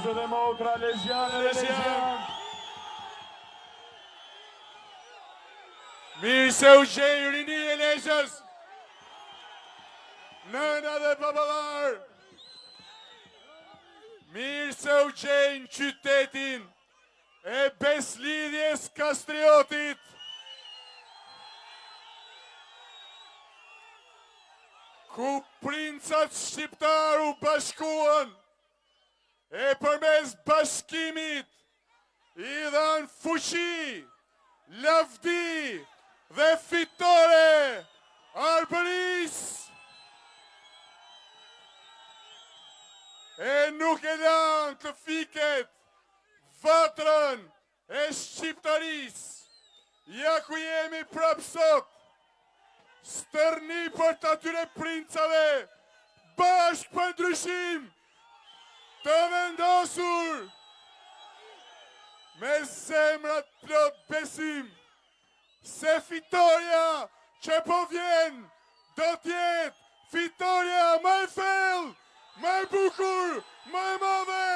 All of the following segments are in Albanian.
applauso dhe motra Leziane dhe Leziane. Mirë se u gjej rini e Lezhës. Nëna dhe baballar. Mirë se u gjej në qytetin e beslidhjes Kastriotit. Ku princat shqiptar u bashkuan e përmes bashkimit i dhan fuqi, lavdi dhe fitore Arbëris. E nuk e lan të fiket vatrën e shqiptaris. Ja ku jemi prap sot, stërni për të atyre princave, bashk për ndryshim, të vendosur, me zemrat plot besim, se fitoria që po vjen, do t'jetë fitoria më e thellë, më e bukur, më e madhe,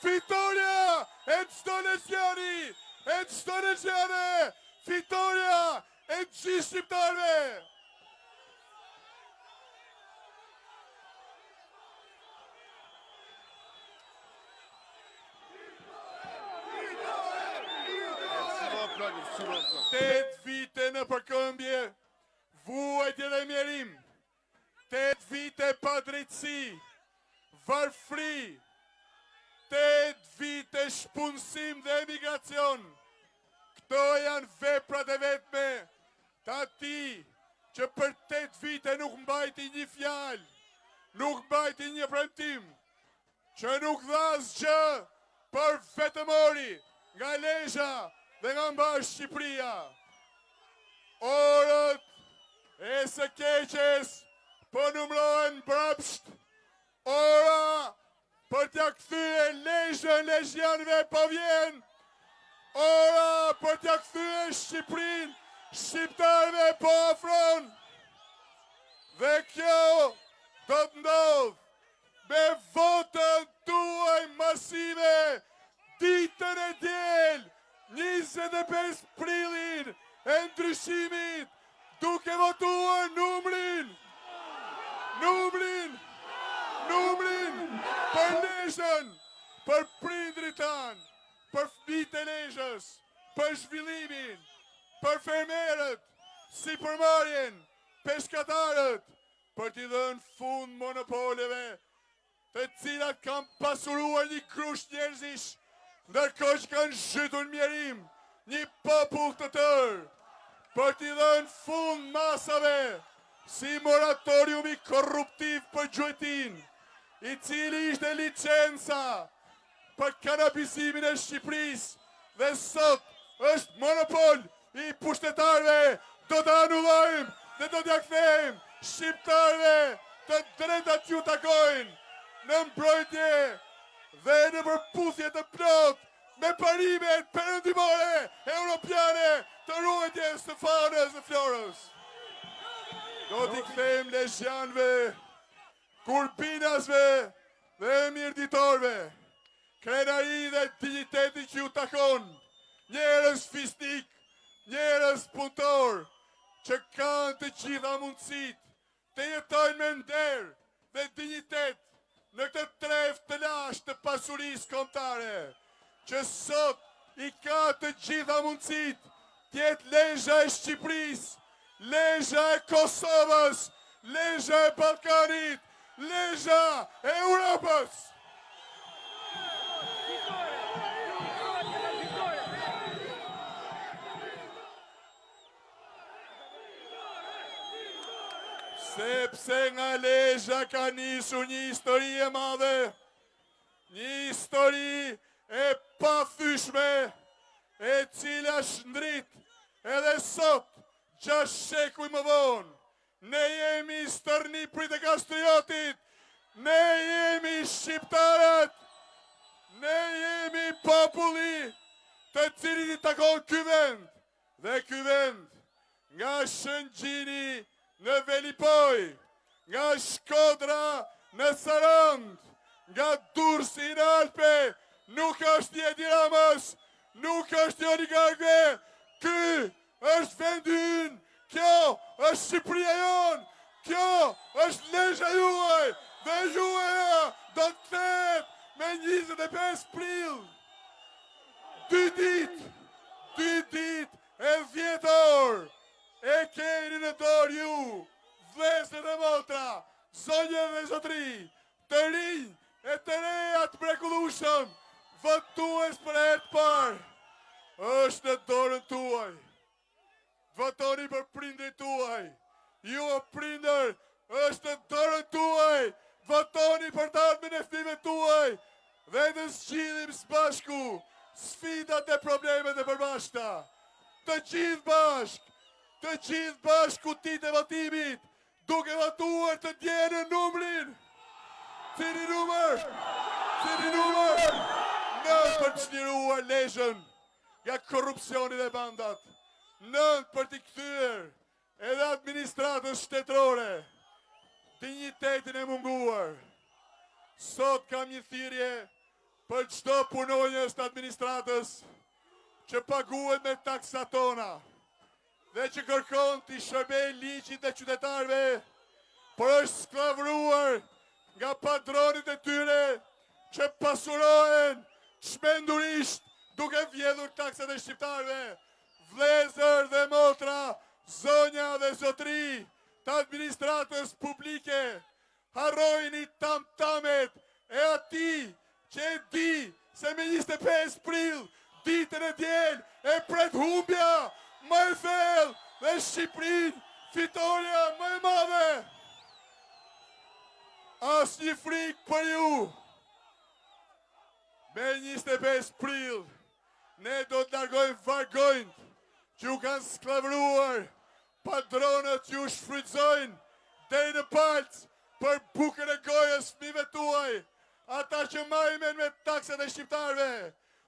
fitoria e çdo leziani, e çdo leziane, fitoria e gjithë shqiptarëve. Tet vite në përkëmbje, vuajtje dhe mjerim, 8 vite pa drejtësi, varfri, 8 vite shpunësim dhe emigracion. Këto janë veprat e vetme të atij që për 8 vite nuk mbajti një fjalë, nuk mbajti një premtim, që nuk dha asgjë për vetëmori nga Lezhë dhe nga mbar Shqipëria. Orët e së keqes po numërohen mbrapsht. Ora për t'ja kthye Lezhën lezhianëve po vjen. Ora për t'ja kthye Shqipërinë shqiptarëve po afron. Dhe kjo do të ndodh me votën tuaj masive ditën e diel 25 prillin e ndryshimit, duke votuar numrin për Lezhën, për prindrit tanë, për fëmijët e Lezhës, për zhvillimin, për fermerët, sipërmarrjen, peshkatarët, për t'i dhënë fund monopoleve, të cilat kanë pasuruar një krush njerëzish, ndërkohë që kanë zhytur në mjerim një popull të tërë, për t'i dhënë fund masave, si moratoriumi korruptiv për Gjuetin, i cili ishte licenca për kanabisimin e Shqipërisë, dhe sot është monopol i pushtetarëve. Do të anullojmë dhe do t'ja kthejmë shqiptarëve të drejtat që ju takojnë në mbrojtje dhe në përputhje të plot me parimet perëndimore europiane të ruajtjes të faunës dhe florës. Do t'i kthejmë lezhianëve, kurpinasve dhe mirëditorëve krenari dhe digniteti që ju takon, njerëz fisnik, njerëz punëtor, që kanë të gjitha mundësit të jetojnë me nder dhe dignitet në këtë treft të lashtë të pasurisë kombëtare, që sot i ka të gjitha mundësit të jetë Lezhë e Shqipërisë, Lezhë e Kosovës, Lezhë e Ballkanit, Lezhë e Europës. Sepse nga Lezhë ka nisur një histori e madhe, një histori e pathyeshme, e cila shndrit edhe sot, 6 shekuj më vonë. Ne jemi stërni prit e Kastriotit, ne jemi shqiptarët, ne jemi populli të cilit i takon ky vend, dhe ky vend nga Shëngjini në Velipoj, nga Shkodra në Sarand, nga Durrësi në Alpe, zonjë dhe zotri, të rinj e të reja të mrekullueshëm, votues për herë të parë, është në dorën tuaj. Votoni për prindrit tuaj. Ju o prindër, është në dorën tuaj. Votoni për të ardhmen e fëmijëve tuaj. Dhe të zgjidhim së bashku sfidat e problemet e përbashkëta. Të gjithë bashkë kutitë e votimit, duke votuar të djerë numrin. Cili numër? 9 për të çliruar Lezhën nga korrupsioni dhe bandat. 9 për t'i kthyer edhe administratës shtetërore dinjitetin e munguar. Sot kam një thirrje për çdo punonjës të administratës që paguhet me taksat tona dhe që kërkon t'i shërbejë ligjit dhe qytetarëve, por është sklavruar nga padronit e tyre që pasurohen çmendurisht duke vjedhur taksat e shqiptarëve. Vlezër dhe motra, zonja dhe zotri të administratës publike, harrojni tamtamet e ati që e di se me 25 prill, ditën e diel, e pret humbja më e thellë dhe Shqipërinë fitoria më e madhe. As një frikë për ju. Me 25 prill, ne do të largojmë vargojnë që ju kanë sklavruar, padronët ju shfrytëzojnë deri në palc për bukën e gojës fëmijëve tuaj, ata që marrin me taksat e shqiptarëve,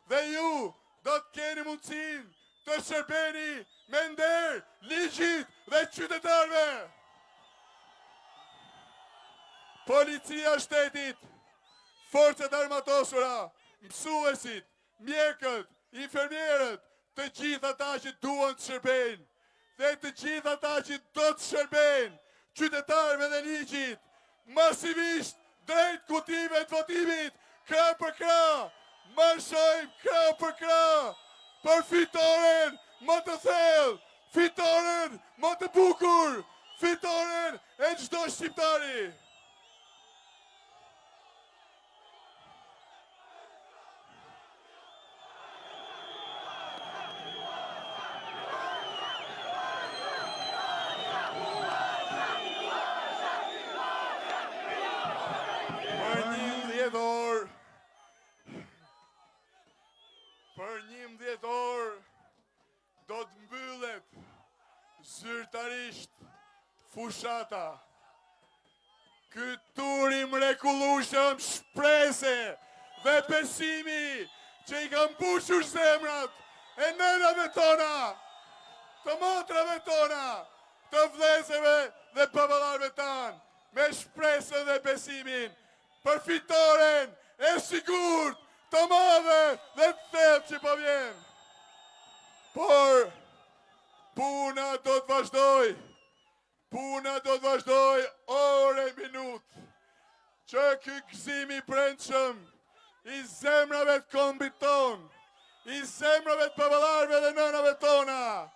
dhe ju do të keni mundësinë të shërbeni me nder ligjit dhe qytetarëve. Policia shtetit, forcat armatosura, mësuesit, mjekët, infermierët, të gjithë ata që duan të shërbejnë, dhe të gjithë ata që do të shërbejnë qytetarëve dhe ligjit, masivisht drejt kutive të votimit, krah për krah, marshojmë krah për krah, për fitoren më të thellë, fitoren më të bukur, fitoren e çdo shqiptari. Për 11 orë do të mbyllet zyrtarisht fushata. Ky tur i mrekullueshëm shprese dhe besimi që i kanë mbushur zemrat e nënave tona, të motrave tona, të vëllezërve dhe baballarëve tanë, me shpresën dhe besimin për fitoren e sigurt, të madhe dhe të thellë që po vjen. Por puna do të vazhdoj. Puna do të vazhdoj orë e minutë. Që ky gëzim i brendshëm i zemrave të kombit ton, i zemrave të baballarëve dhe nënave tona,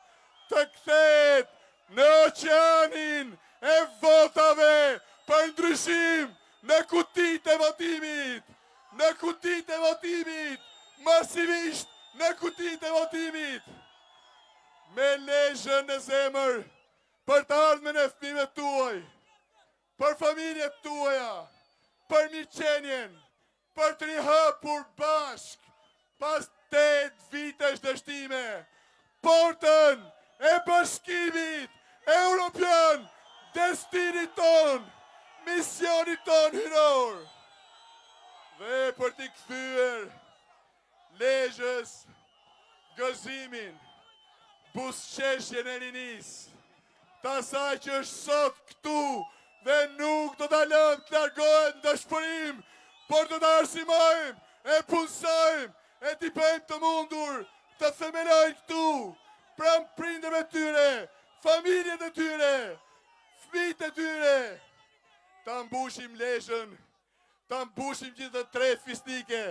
të kthehet në oqeanin e votave për ndryshim në kutitë e votimit. Në kutitë e votimit, masivisht në kutitë e votimit. Me Lezhën në zemër, për të ardhmen e fëmijëve tuaj, për familjet tuaja, për mirëqenien, për të rihapur bashk, pas 8 vitesh dështime, portën e bashkimit europian, destinit ton, misionit ton hyror. Dhe për t'i kthyer Lezhës gëzimin, buzëqeshjen e rinis, të asaj që është sot këtu dhe nuk do t'a lëmë të largohet në dëshpërim, por do t'a arsimojmë, e punsojmë, e t'i bëjmë të mundur të themelojnë këtu, pranë prindërve tyre, familjet e tyre, fëmijët e tyre, ta mbushim Lezhën, ta mbushim gjithë të tre fisnike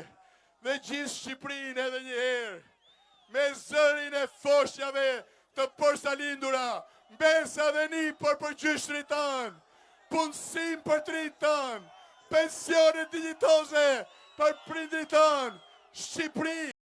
dhe gjithë Shqipërinë edhe një herë, me zërin e foshjave të përsalindura, mbesa dhe një për përgjyshtrit tanë, punsim për dritan, pensione dignitose për prindrit tanë, Shqipëri